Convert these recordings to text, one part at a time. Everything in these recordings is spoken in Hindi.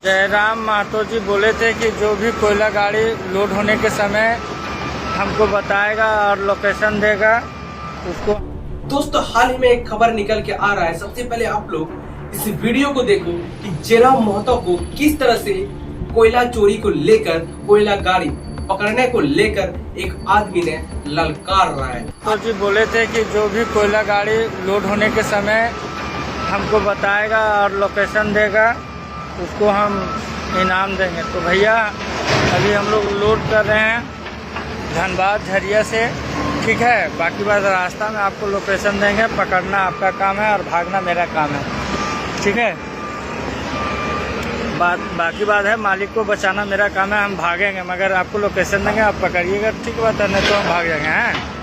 जयराम महतो जी बोले थे कि जो भी कोयला गाड़ी लोड होने के समय हमको बताएगा और लोकेशन देगा उसको। दोस्तों हाल ही में एक खबर निकल के आ रहा है। सबसे पहले आप लोग इस वीडियो को देखो कि जयराम महतो को किस तरह से कोयला चोरी को लेकर, कोयला गाड़ी पकड़ने को लेकर एक आदमी ने ललकार रहा है। तो जी बोले थे कि जो भी कोयला गाड़ी लोड होने के समय हमको बताएगा और लोकेशन देगा उसको हम इनाम देंगे। तो भैया अभी हम लोग लोड कर रहे हैं धनबाद झरिया से, ठीक है। बाकी बात रास्ता में आपको लोकेशन देंगे, पकड़ना आपका काम है और भागना मेरा काम है, ठीक है। बाकी बात है मालिक को बचाना मेरा काम है, हम भागेंगे मगर आपको लोकेशन देंगे, आप पकड़िएगा, ठीक बात है, नहीं तो हम भाग जाएंगे। हैं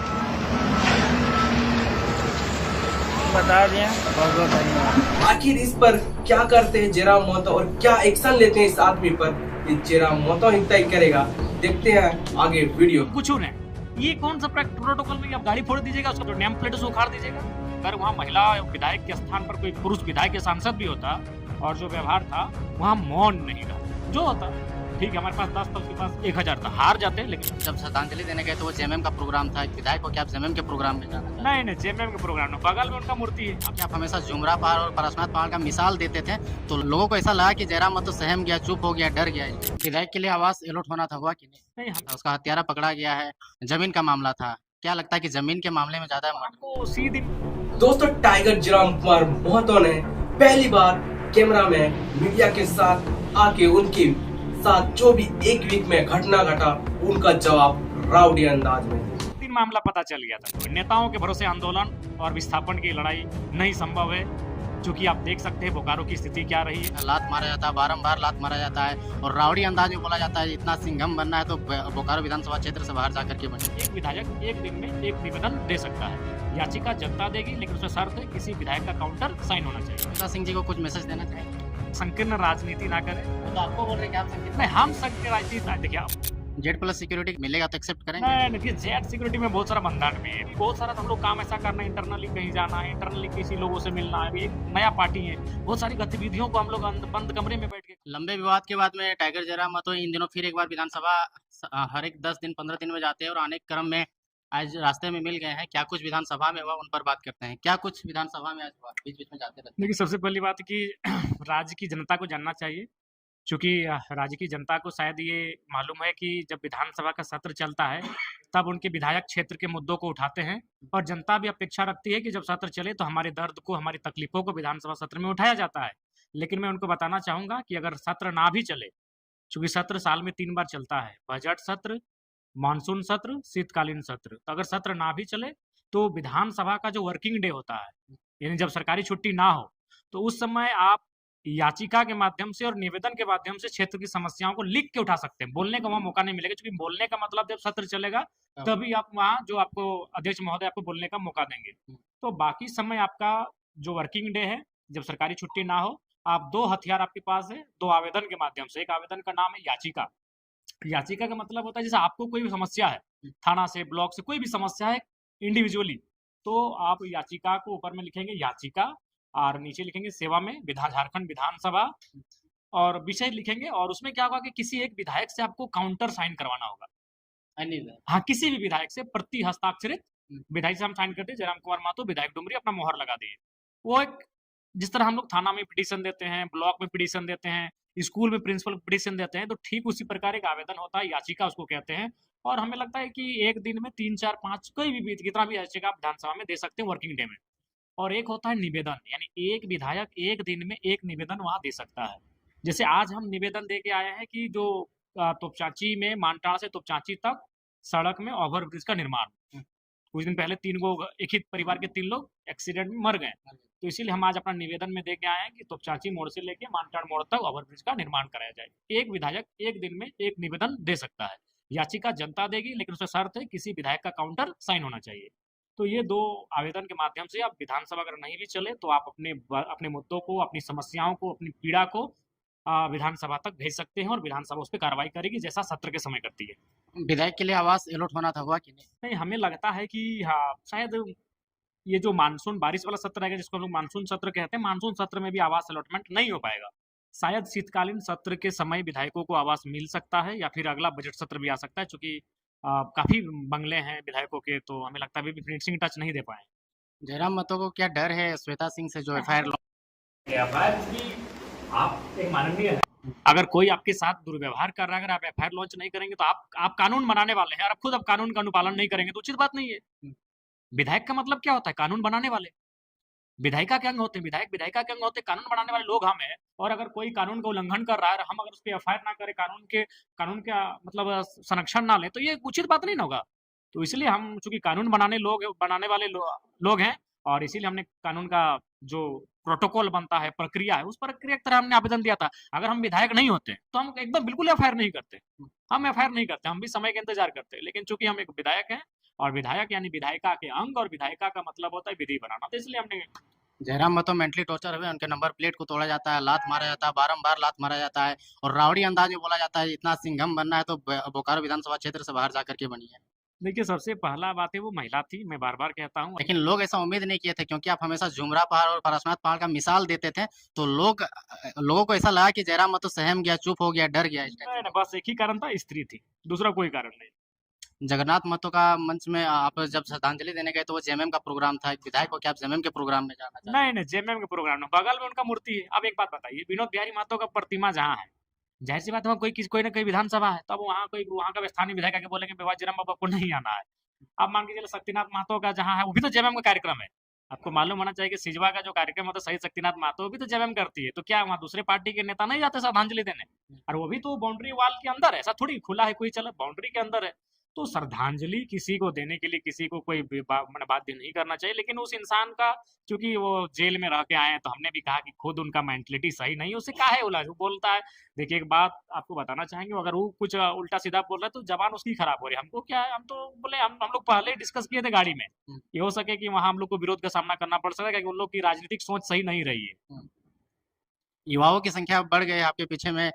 बता दिए, बहुत बहुत धन्यवाद। आखिर इस पर क्या करते हैं जयराम महतो और क्या एक्शन लेते हैं इस आदमी पर, ये जयराम महतो ही तय करेगा। देखते हैं आगे वीडियो। कुछ नहीं, ये कौन सा प्रोटोकॉल में आप गाड़ी फोड़ दीजिएगा, उसका तो नेम प्लेट से उखाड़ दीजिएगा। अगर वहाँ महिला विधायक के स्थान पर कोई पुरुष विधायक या सांसद भी होता और जो व्यवहार था वहाँ मौन नहीं रहा, जो होता ठीक है। हमारे पास 10 था, उसके पास 1000 था, हार जाते। लेकिन जब श्रद्धांजलि देने गए तो वो जेएमएम का प्रोग्राम था, विधायक को क्या आप जेएमएम के प्रोग्राम में जाना? नहीं जेएमएम के प्रोग्राम में, बगल में उनका मूर्ति है। क्या आप हमेशा जुमरा पहाड़ और पारसनाथ पहाड़ का मिसाल देते थे तो लोगों को ऐसा लगा कि जयराम महतो सहम गया, चुप हो गया, डर गया। विधायक के लिए आवास अलॉट होना था, हुआ कि नहीं? उसका हत्यारा पकड़ा गया है, जमीन का मामला था। क्या लगता है कि जमीन के मामले में ज्यादा आपको सीधी। दोस्तों टाइगर जयराम कुमार महतो ने पहली बार कैमरा में मीडिया के साथ आके उनके साथ जो भी एक वीक में घटना घटा उनका जवाब राउडी अंदाज में। तीन मामला पता चल गया था। नेताओं के भरोसे आंदोलन और विस्थापन की लड़ाई नहीं संभव है, क्योंकि आप देख सकते हैं बोकारो की स्थिति क्या रही है। लात मारा जाता है, बारंबार लात मारा जाता है और राउडी अंदाज में बोला जाता है इतना सिंघम बनना है तो बोकारो विधानसभा क्षेत्र से बाहर जाकर के बने। एक विधायक एक दिन में एक निवेदन दे सकता है, याचिका जनता देगी, लेकिन उसमें शर्त है किसी विधायक का काउंटर साइन होना चाहिए। अमिता सिंह जी को कुछ मैसेज देना चाहिए, संकीर्ण राजनीति ना करें। तो आपको बोल रहे हैं कि आप संकीर्ण नहीं, हम संकीर्ण राजनीति देखिए आप Z+ सिक्योरिटी मिलेगा तो एक्सेप्ट करेंगे? नहीं, जेड सिक्योरिटी में बहुत सारा बंधन भी है, बहुत सारा हम लोग काम ऐसा करना है, इंटरनली कहीं जाना है, इंटरनली किसी लोगों से मिलना है। अभी एक नया पार्टी है, बहुत सारी गतिविधियों को हम लोग बंद कमरे में बैठ के। लंबे विवाद के बाद में टाइगर जयराम महतो इन दिनों फिर एक बार विधानसभा हर एक 10 दिन 15 दिन में जाते हैं और अनेक क्रम में आज रास्ते में मिल गए हैं। क्या कुछ विधानसभा में हुआ उन पर बात करते हैं। क्या कुछ विधानसभा में आज हुआ, बीच बीच में जाते रहते हैं? देखिए सबसे पहली बात कि राज्य की जनता को जानना चाहिए, क्योंकि राज्य की जनता को शायद ये मालूम है कि जब विधानसभा का सत्र चलता है तब उनके विधायक क्षेत्र के मुद्दों को उठाते हैं, और जनता भी अपेक्षा रखती है कि जब सत्र चले तो हमारे दर्द को, हमारी तकलीफों को विधानसभा सत्र में उठाया जाता है। लेकिन मैं उनको बताना चाहूंगा कि अगर सत्र ना भी चले, क्योंकि सत्र साल में 3 बार चलता है, बजट सत्र, मानसून सत्र, शीतकालीन सत्र, तो अगर सत्र ना भी चले तो विधानसभा का जो वर्किंग डे होता है, यानी जब सरकारी छुट्टी ना हो, तो उस समय आप याचिका के माध्यम से और निवेदन के माध्यम से क्षेत्र की समस्याओं को लिख के उठा सकते हैं। बोलने का वहाँ मौका नहीं मिलेगा, क्योंकि बोलने का मतलब जब सत्र चलेगा तभी आप वहाँ जो आपको अध्यक्ष महोदय आपको बोलने का मौका देंगे। तो बाकी समय आपका जो वर्किंग डे है, जब सरकारी छुट्टी ना हो, आप 2 हथियार आपके पास है, 2 आवेदन के माध्यम से। एक आवेदन का नाम है याचिका। याचिका का मतलब होता है जैसे आपको कोई भी समस्या है, थाना से, ब्लॉक से कोई भी समस्या है इंडिविजुअली, तो आप याचिका को ऊपर में लिखेंगे याचिका और नीचे लिखेंगे सेवा में झारखंड विधानसभा और विषय लिखेंगे। और उसमें क्या होगा कि किसी एक विधायक से आपको काउंटर साइन करवाना होगा। हाँ, किसी भी विधायक से प्रति हस्ताक्षरित विधायक से हम साइन करते हैं। जयराम कुमार महतो विधायक डुमरी अपना मोहर लगा दिए। वो एक, जिस तरह हम लोग थाना में पिटीशन देते हैं, ब्लॉक में पिटीशन देते हैं, स्कूल में प्रिंसिपल पिटीशन देते हैं, तो ठीक उसी प्रकार एक आवेदन होता है, याचिका उसको कहते हैं। और हमें लगता है कि एक दिन में 3 4 5 कोई भी कितना भी याचिका आप विधानसभा में दे सकते हैं वर्किंग डे में। और एक होता है निवेदन, यानी एक विधायक एक दिन में एक निवेदन वहां दे सकता है। जैसे आज हम निवेदन दे के आए हैं कि जो तोपचांची में, मानटाड़ से तोपचांची तक सड़क में ओवरब्रिज का निर्माण, कुछ दिन पहले 3 गो एक ही परिवार के 3 लोग एक्सीडेंट में मर गए, तो इसीलिए हम आज अपना निवेदन में दे के आए हैं कि तोपचांची मोड़ से लेके मानटाड़ मोड़ तक ओवरब्रिज का निर्माण कराया जाए। एक विधायक एक दिन में एक निवेदन दे सकता है। याचिका जनता देगी, लेकिन उसमें शर्त है किसी विधायक का काउंटर साइन होना चाहिए। तो ये 2 आवेदन के माध्यम से आप विधानसभा अगर नहीं भी चले तो आप अपने मुद्दों को, अपनी समस्याओं को, अपनी पीड़ा को विधानसभा तक भेज सकते हैं और विधानसभा उस पर कार्रवाई करेगी, जैसा सत्र के समय करती है। विधायक के लिए आवास अलॉट होना था, हुआ कि नहीं? नहीं, हमें लगता है कि हाँ, शायद ये जो मानसून बारिश वाला सत्र रहेगा, जिसको हम लोग मानसून सत्र कहते हैं, मानसून सत्र में भी आवास अलॉटमेंट नहीं हो पाएगा। शायद शीतकालीन सत्र के समय विधायकों को आवास मिल सकता है या फिर अगला बजट सत्र भी आ सकता है, क्योंकि काफी बंगले हैं विधायकों के, तो हमें लगता है अभी भी फिनिशिंग टच नहीं दे पाए। जयराम महतो को क्या डर है श्वेता सिंह से जो एफआईआर आप एक माननीय है, अगर कोई आपके साथ दुर्व्यवहार कर रहा है, अगर आप एफआईआर लॉन्च नहीं करेंगे तो आप कानून बनाने वाले हैं और आप खुद अब कानून का अनुपालन नहीं करेंगे तो उचित बात नहीं है। विधायक का मतलब क्या होता है? कानून बनाने वाले। विधायिका के अंग होते हैं, विधायक विधायिका के अंग होते हैं, कानून बनाने वाले लोग हम हैं। और अगर कोई कानून का उल्लंघन कर रहा है और हम अगर उस पर एफआईआर ना करें, कानून का मतलब संरक्षण ना लें, तो ये उचित बात नहीं ना होगा। तो इसलिए हम चूंकि कानून बनाने वाले लोग हैं, और इसीलिए हमने कानून का जो प्रोटोकॉल बनता है, प्रक्रिया है, उस प्रक्रिया की तरह हमने आवेदन दिया था। अगर हम विधायक नहीं होते तो हम एकदम बिल्कुल एफआईआर नहीं करते, हम भी समय का इंतजार करते। लेकिन चूंकि हम एक विधायक हैं, और विधायक यानी विधायिका के अंग, और विधायिका का मतलब होता है विधि बनाना, तो इसलिए हमने। जयराम महतो मेंटली टॉर्चर हुए, उनके नंबर प्लेट को तोड़ा जाता है, लात मारा जाता है, बारंबार लात मारा जाता है, और रावड़ी अंदाज में बोला जाता है इतना सिंघम बनना है तो बोकारो विधानसभा क्षेत्र से बाहर जाकर के बनी है। देखिए, सबसे पहला बात है वो महिला थी, मैं बार बार कहता हूँ। लेकिन लोग ऐसा उम्मीद नहीं किए थे, क्योंकि आप हमेशा जुमरा पहाड़ और पारसनाथ पहाड़ का मिसाल देते थे, तो लोगों को ऐसा लगा कि जयराम महतो सहम गया, चुप हो गया, डर गया। नहीं, बस एक ही कारण था, स्त्री थी, दूसरा कोई कारण नहीं। जगन्नाथ महतो का मंच में आप जब श्रद्धांजलि देने गए तो वो जेएमएम का प्रोग्राम था, एक विधायक को क्या आप जेएमएम के प्रोग्राम में जाना चाहते हैं? नहीं, जेएमएम के प्रोग्राम में, बगल में उनका मूर्ति है। अब एक बात बताइए, विनोद बिहारी महतो का प्रतिमा जहाँ है, जाहिर सी बात है कोई ना कोई विधानसभा है, तब वहाँ का स्थानीय विधायक आके बोलेंगे विवाह जयराम बाबा को नहीं आना है। अब मान के चलो शक्तिनाथ महतो का जहाँ है, वो भी तो जेएमएम का कार्यक्रम है। आपको मालूम होना चाहिए कि सिजवा का जो कार्यक्रम होता है, शहीद शक्तिनाथ महतो, वो भी तो जेएमएम करती है। तो क्या वहाँ दूसरे पार्टी के नेता नहीं जाते श्रद्धांजलि देने? और वो भी तो बाउंड्री वाल के अंदर है, ऐसा थोड़ी खुला है कोई, चला बाउंड्री के अंदर है। तो श्रद्धांजलि किसी को देने के लिए किसी को कोई बाध्य नहीं करना चाहिए। लेकिन उस इंसान का, क्योंकि वो जेल में रह के आए हैं, तो हमने भी कहा कि खुद उनका मेंटलिटी सही नहीं है, उसे काहे वो बोलता है। देखिए, एक बात आपको बताना चाहेंगे, अगर वो कुछ उल्टा सीधा बोल रहा है तो जबान उसकी खराब हो रही है। हमको क्या है, हम तो बोले, हम लोग पहले ही डिस्कस किए थे गाड़ी में, ये हो सके कि वहां हम लोग को विरोध का सामना करना पड़ सकता है, क्योंकि उन लोग की राजनीतिक सोच सही नहीं रही है। युवाओं की संख्या बढ़ गई, आपके पीछे में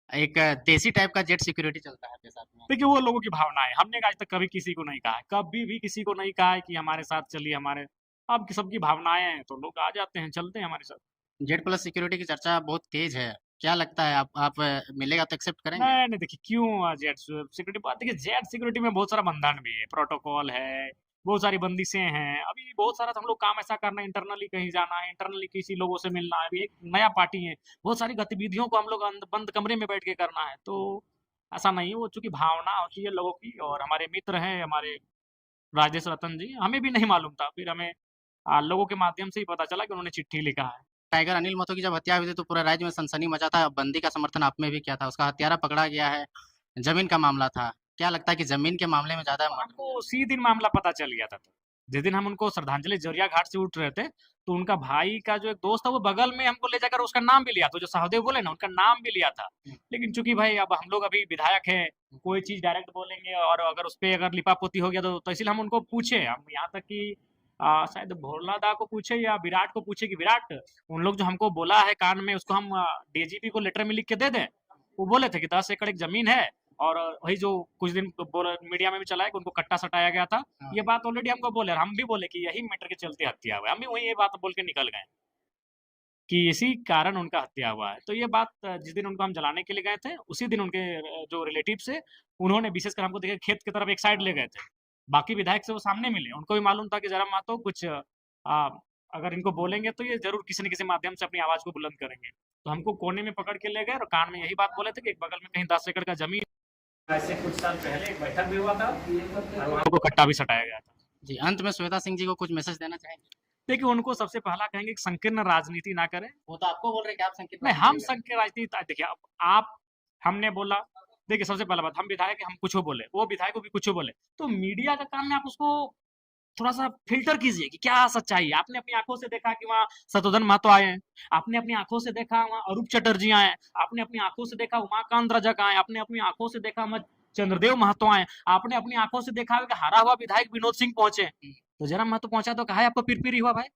एक देसी टाइप का जेट सिक्योरिटी चलता है आपके साथ में। देखिए, वो लोगों की भावना है, हमने आज तक कभी किसी को नहीं कहा है, कभी भी किसी को नहीं कहा है कि हमारे साथ चलिए। हमारे अब सबकी भावनाएं हैं, तो लोग आ जाते हैं, चलते हैं हमारे साथ। जेड प्लस सिक्योरिटी की चर्चा बहुत तेज है, क्या लगता है आप मिलेगा तो एक्सेप्ट करेंगे? नहीं, देखिए, क्यों जेट सिक्योरिटी बात, देखिए जेट सिक्योरिटी में बहुत सारा बंधन भी है, प्रोटोकॉल है, बहुत सारी बंदिशें हैं। अभी बहुत सारा हम लोग काम ऐसा करना है, इंटरनली कहीं जाना है, इंटरनली किसी लोगों से मिलना है। अभी एक नया पार्टी है, बहुत सारी गतिविधियों को हम लोग बंद कमरे में बैठ के करना है। तो ऐसा नहीं है, वो चूंकि भावना होती है लोगों की। और हमारे मित्र हैं, हमारे राजेश रतन जी, हमें भी नहीं मालूम था, फिर हमें लोगों के माध्यम से ही पता चला कि उन्होंने चिट्ठी लिखा है। टाइगर अनिल महतो की जब हत्या हुई थी तो पूरे राज्य में सनसनी मचा था, बंदी का समर्थन आप में भी किया था, उसका हत्यारा पकड़ा गया है, जमीन का मामला था, क्या लगता है कि जमीन के मामले में ज्यादा? हमको उसी दिन मामला पता चल गया था। जिस दिन हम उनको श्रद्धांजलि जरिया घाट से उठ रहे थे, तो उनका भाई का जो एक दोस्त था, वो बगल में हमको ले जाकर उसका नाम भी लिया, तो जो सहदेव बोले ना, उनका नाम भी लिया था। लेकिन चूंकि भाई अब हम लोग अभी विधायक है, कोई चीज डायरेक्ट बोलेंगे, और अगर उस पर अगर लिपापोती हो गया तो इसलिए हम उनको पूछे, हम यहाँ तक कि शायद भोला दा को पूछे या विराट को पूछे कि विराट, उन लोग जो हमको बोला है कान में, उसको हम डीजीपी को लेटर में लिख के दे दें। वो बोले थे कि 10 एकड़ एक जमीन है, और वही जो कुछ दिन मीडिया में भी चला है कि उनको कट्टा सटाया गया था। ये बात ऑलरेडी हमको बोले, हम भी बोले कि यही मैटर के चलते हत्या हुआ है। हम भी वही ये बात बोल के निकल गए कि इसी कारण उनका हत्या हुआ है। तो ये बात जिस दिन उनको हम जलाने के लिए गए थे, उसी दिन उनके जो रिलेटिव से, उन्होंने विशेषकर हमको देखे खेत की तरफ एक साइड ले गए थे। बाकी विधायक से वो सामने मिले, उनको भी मालूम था कि जयराम महतो कुछ अगर इनको बोलेंगे तो ये जरूर किसी न किसी माध्यम से अपनी आवाज को बुलंद करेंगे। तो हमको कोने में पकड़ के ले गए और कान में यही बात बोले थे कि एक बगल में कहीं 10 एकड़ का जमीन। ऐसे कुछ साल पहले एक बैठक भी हुआ था और वहाँ को कट्टा भी सटाया गया था। जी, अंत में श्वेता सिंह जी को कुछ मैसेज देना चाहेंगे? देखिए, उनको सबसे पहला कहेंगे कि संकीर्ण राजनीति ना करें। वो तो आपको बोल रहे कि आप संकीर्ण नहीं, हम संकीर्ण राजनीति, देखिए आप हमने बोला, देखिए सबसे पहला बात, हम विधायक हम कुछ बोले, वो विधायक भी कुछ बोले, तो मीडिया का काम में आप उसको थोड़ा सा फिल्टर कीजिए कि क्या सच्चाई है। आपने अपनी आंखों से देखा कि वहाँ शत्रुघ्न महतो आए हैं, आपने अपनी आंखों से देखा वहाँ अरूप चटर्जी आए हैं, आपने अपनी आंखों से देखा उमाकांत रजक आए, आपने अपनी आंखों से देखा चंद्रदेव महतो आए, आपने अपनी आंखों से देखा कि हारा हुआ विधायक विनोद सिंह पहुंचे। तो जयराम महतो पहुंचा तो कहा आपको पिरपिरी हुआ भाई?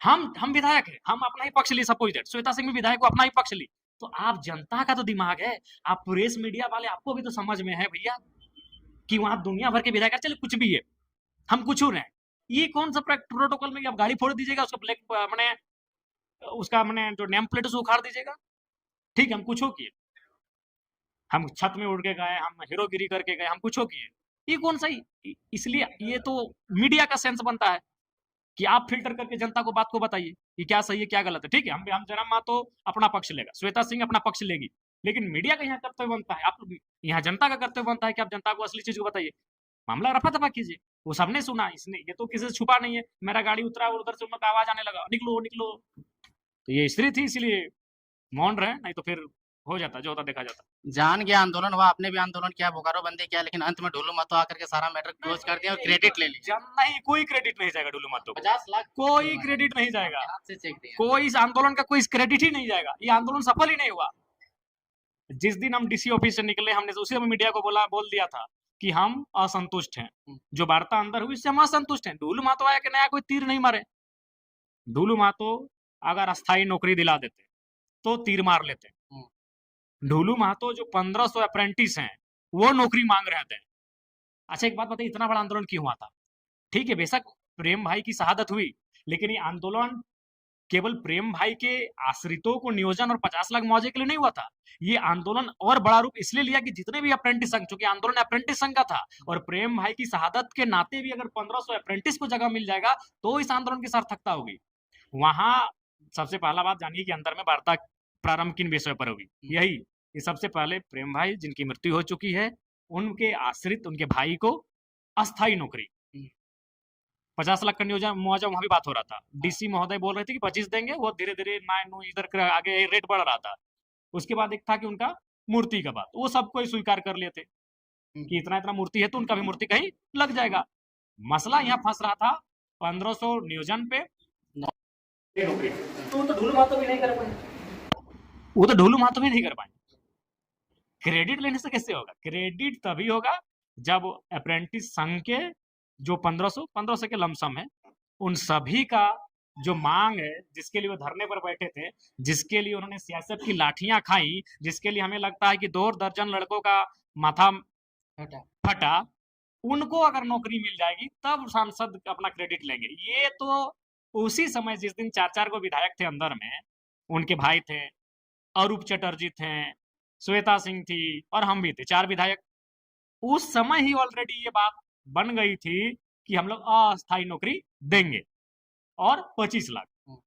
हम विधायक है, हम अपना ही पक्ष ली, सपोज दैट श्वेता सिंह भी विधायक को अपना ही पक्ष ली। तो आप जनता का तो दिमाग है, आप प्रेस मीडिया वाले, आपको भी तो समझ में है भैया कि वहां दुनिया भर के विधायक, चले कुछ भी है, हम कुछ हो रहे हैं, ये कौन सा प्रोटोकॉल में आप गाड़ी फोड़ दीजिएगा, उसका ब्लैक मैंने उसका मैंने जो नेम प्लेट उसे उखाड़ दीजिएगा? ठीक है, हम कुछ किए, हम छत में उड़ के गए, हम हीरोगिरी करके गए, हम कुछ किए, ये कौन सा इसलिए ये तो मीडिया का सेंस बनता है कि आप फिल्टर करके जनता को बात को बताइए कि क्या सही है क्या गलत है। ठीक है, हम जयराम महतो अपना पक्ष लेगा, श्वेता सिंह अपना पक्ष लेगी, लेकिन मीडिया का यहाँ कर्तव्य बनता है, आप यहाँ जनता का कर्तव्य बनता है कि आप जनता को असली चीज को बताइए। मामला रफा दफा कीजिए, वो सबने सुना, इसने ये तो किसी से छुपा नहीं है। मेरा गाड़ी उतरा और उधर से उनका आवाज आने लगा, निकलो निकलो, तो ये स्त्री थी इसलिए मौन रहे, नहीं तो फिर हो जाता, जो होता देखा जाता। जान गया आंदोलन हुआ, आपने भी आंदोलन किया, बोकारो बंदी किया, लेकिन अंत में ढोलू महतो आकर के सारा मैटर क्लोज कर दिया और क्रेडिट ले लिया। नहीं, कोई क्रेडिट नहीं जाएगा ढोलू महतो को, 50 लाख कोई क्रेडिट नहीं जाएगा, हाथ से चेक दिया। कोई इस आंदोलन का कोई क्रेडिट ही नहीं जाएगा, ये आंदोलन सफल ही नहीं हुआ। जिस दिन हम डीसी ऑफिस से निकले, हमने उसी समय मीडिया को बोल दिया था कि हम असंतुष्ट हैं, जो वार्ता अंदर हुई इससे हम असंतुष्ट हैं। ढोलू महतो आया कि नया कोई तीर नहीं मारे, ढोलू महतो अगर अस्थायी नौकरी दिला देते तो तीर मार लेते। ढोलू महतो जो 1500 अप्रेंटिस हैं वो नौकरी मांग रहे थे। अच्छा एक बात बताइए, इतना बड़ा आंदोलन क्यों हुआ था? ठीक है, बेशक प्रेम भाई की शहादत हुई, लेकिन ये आंदोलन केवल प्रेम भाई के आश्रितों को नियोजन और 50 लाख मुआवजे के लिए नहीं हुआ था। ये आंदोलन और बड़ा रूप इसलिए लिया कि जितने भी अप्रेंटिस संघ, चूंकि आंदोलन अप्रेंटिस संघ का था और प्रेम भाई की शहादत के नाते भी अगर 1500 अप्रेंटिस को जगह मिल जाएगा तो इस आंदोलन की सार्थकता होगी। वहां सबसे पहला बात जानिए कि अंदर में वार्ता प्रारंभ किन विषय पर होगी। यही कि सबसे पहले प्रेम भाई जिनकी मृत्यु हो चुकी है, उनके आश्रित उनके भाई को अस्थायी नौकरी 50 लाख का नियोजन मुआवजा, वहां भी बात हो रहा था। डीसी महोदय बोल रहे थे कि 25 देंगे, वो धीरे धीरे 9 इधर आगे रेट बढ़ रहा था। उसके बाद एक था कि उनका मूर्ति का बात, वो सबको स्वीकार कर लिए थे कि इतना इतना मूर्ति है तो उनका भी मूर्ति कहीं लग जाएगा। मसला यहाँ फंस रहा था 1500 नियोजन पे, नौकरी तो ढोलू महतो भी नहीं कर पाए, वो तो ढोलू महतो भी नहीं कर पाए। क्रेडिट लेने से कैसे होगा? क्रेडिट तभी होगा जब अप्रेंटिस संघ के जो 1500 के लमसम है, उन सभी का जो मांग है, जिसके लिए वो धरने पर बैठे थे, जिसके लिए उन्होंने सियासत की लाठियां खाई, जिसके लिए हमें लगता है कि 2 दर्जन लड़कों का माथा फटा, उनको अगर नौकरी मिल जाएगी तब सांसद अपना क्रेडिट लेंगे। ये तो उसी समय जिस दिन 4 को विधायक थे अंदर में, उनके भाई थे, अरूप चटर्जी थे, श्वेता सिंह थी और हम भी थे, 4 विधायक। उस समय ही ऑलरेडी ये बात बन गई थी कि हम लोग अस्थायी नौकरी देंगे और 25 लाख।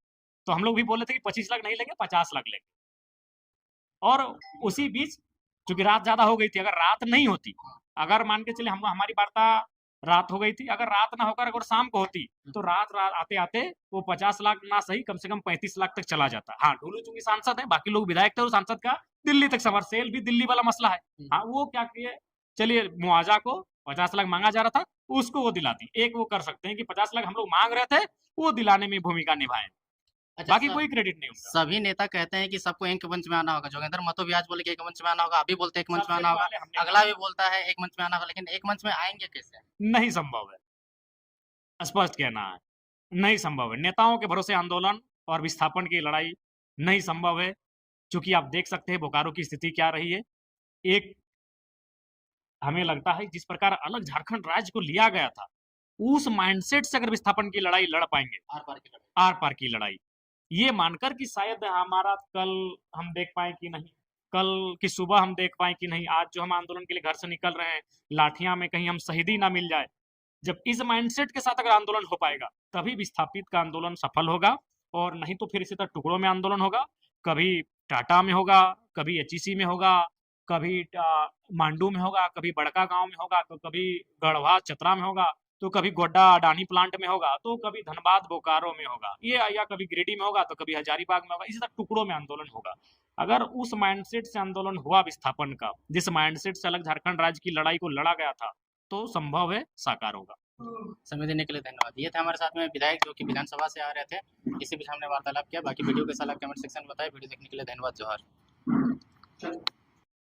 तो हम लोग भी बोले थे कि 25 लाख नहीं लेंगे, 50 लाख लेंगे। और उसी बीच चूंकि रात ज्यादा हो गई थी, अगर रात नहीं होती, अगर मान के चले हम हमारी वार्ता रात हो गई थी, अगर रात ना होकर अगर शाम को होती तो रात आते आते वो 50 लाख ना सही कम से कम 35 लाख तक चला जाता। हाँ, ढोलू चूंकि सांसद है, बाकी लोग विधायक थे और सांसद का दिल्ली तक सफर, सेल भी दिल्ली वाला मसला है। हाँ, वो क्या किए, चलिए मुआवजा को 50 लाख मांगा जा रहा था, उसको वो दिलाती। एक वो कर सकते हैं कि 50 लाख हम लोग मांग रहे थे, वो दिलाने में भूमिका निभाएं। अच्छा, बाकी कोई क्रेडिट नहीं होगा। सभी नेता कहते हैं कि सबको एक मंच में आना होगा। जोगेंद्र महतो भी आज बोले कि एक मंच में आना होगा, अभी बोलते एक मंच में आना होगा, अगला भी बोलता है एक मंच में आना होगा, लेकिन एक मंच में आएंगे कैसे? नहीं संभव है, स्पष्ट कहना है, नहीं संभव है। नेताओं के भरोसे आंदोलन और विस्थापन की लड़ाई नहीं संभव है, क्योंकि आप देख सकते हैं बोकारो की स्थिति क्या रही है। एक हमें लगता है जिस प्रकार अलग झारखंड राज्य को लिया गया था, उस माइंडसेट से अगर विस्थापन की लड़ाई लड़ पाएंगे, आर पार की लड़ाई, ये मानकर कि शायद हमारा कल हम देख पाए कि नहीं, कल की सुबह हम देख पाए कि नहीं, आज जो हम आंदोलन के लिए घर से निकल रहे हैं, लाठियां में कहीं हम शहीदी ना मिल जाए। जब इस माइंडसेट के साथ अगर आंदोलन हो पाएगा तभी विस्थापित का आंदोलन सफल होगा, और नहीं तो फिर इसी तरह टुकड़ों में आंदोलन होगा। कभी टाटा में होगा, कभी एचईसी में होगा, कभी मांडू में होगा, कभी बड़का गांव में होगा, तो कभी गढ़वा चतरा में होगा, तो कभी गोड्डा अडानी प्लांट में होगा, तो कभी धनबाद बोकारो में होगा, ये या कभी गिरिडीह में होगा, तो कभी हजारीबाग में होगा। इसी तरह टुकड़ों में आंदोलन होगा। अगर उस माइंडसेट से आंदोलन हुआ विस्थापन का, जिस माइंडसेट से अलग झारखंड राज्य की लड़ाई को लड़ा गया था, तो संभव है साकार होगा। समय देने के लिए धन्यवाद। ये थे हमारे साथ में विधायक जो कि विधानसभा से आ रहे थे, इसी बीच हमने वार्तालाप किया। बाकी वीडियो कैसा लगा कमेंट सेक्शन में बताएं। वीडियो देखने के लिए धन्यवाद। जोहार।